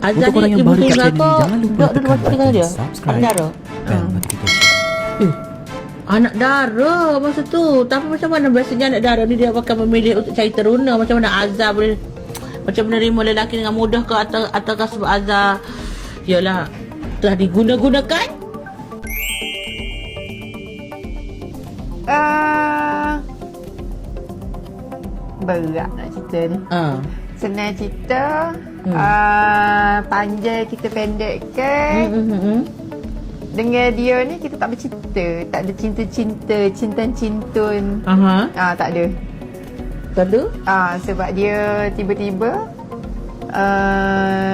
Azhar Untuk orang ni yang ibu baru kat tunggal channel ni, kau jangan lupa duduk tekan rumah tinggal button dia. subscribe Anak dara. dan notification. Anak dara masa tu. Tapi macam mana biasanya anak dara ni dia akan memilih untuk cari teruna. Macam mana Azhar boleh macam menerima lelaki dengan mudah ke ataukah sebab Azhar yalah telah diguna-gunakan? Berat nak cerita ni. Senang cerita, panjang kita pendekkan. Dengan dia ni kita tak bercinta, tak ada cinta-cinta, cinta-cintun. Tak ada. Lalu? Sebab dia tiba-tiba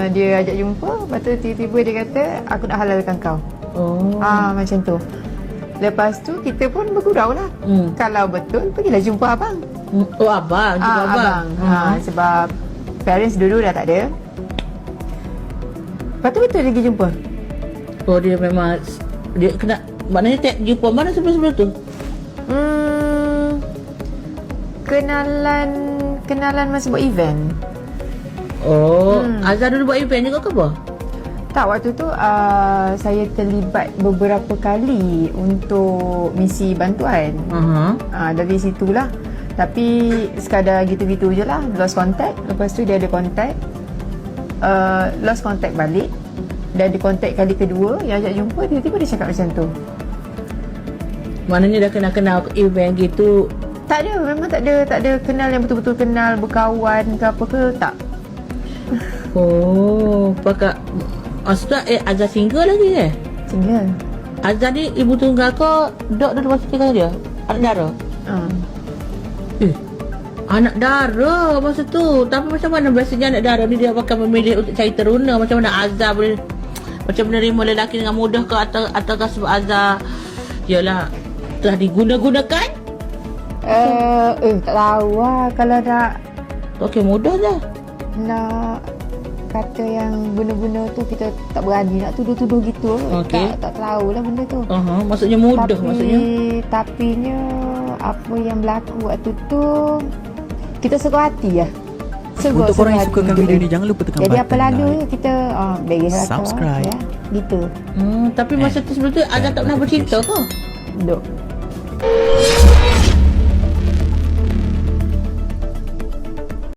dia ajak jumpa, lepas tu tiba-tiba dia kata aku nak halalkan kau. Macam tu. Lepas tu kita pun bergurau lah. Kalau betul pergilah jumpa abang. Abang, jumpa abang. Sebab parents dulu dah tak ada. Lepas tu betul dia pergi jumpa. Dia memang dia kena, maknanya tak jumpa mana sebelum-sebelum tu? Kenalan masa buat event. Azhar dulu buat event juga ke apa? Tak, waktu tu saya terlibat beberapa kali untuk misi bantuan. Dari situlah. Tapi sekadar gitu-gitu je lah. Lost contact. Lepas tu dia ada contact, lost contact balik. Dan di contact kali kedua yang ajak jumpa, tiba-tiba dia cakap macam tu. Maknanya dah kenal-kenal event gitu? Tak ada, memang tak ada kenal yang betul-betul kenal, berkawan ke apa ke, tak. Pakak maksudnya Azhar single lagi ke? Single. Azhar ni ibu tunggal kau duduk dalam masa tinggal dia? Anak dara? Anak dara masa tu. Tapi macam mana biasanya anak dara ni dia akan memilih untuk cari teruna? Macam mana Azhar boleh macam menerima lelaki dengan mudah ke ataukah sebab Azhar yalah telah diguna-gunakan? Tak tahu lah. Kalau nak Okey, mudah je. nak kata yang benda-benda tu kita tak berani nak tuduh-tuduh gitu. Okey. Tak tahulah benda tu. Maksudnya mudah maksudnya. Tapinya apa yang berlaku waktu tu kita seru hati lah. Untuk korang yang sukakan video ni, jangan lupa tekan jadi button apa lalu like, kita bagi subscribe ya, gitu. Tapi masa tu sebelum tu Azhar tak pernah bercinta ke? Duk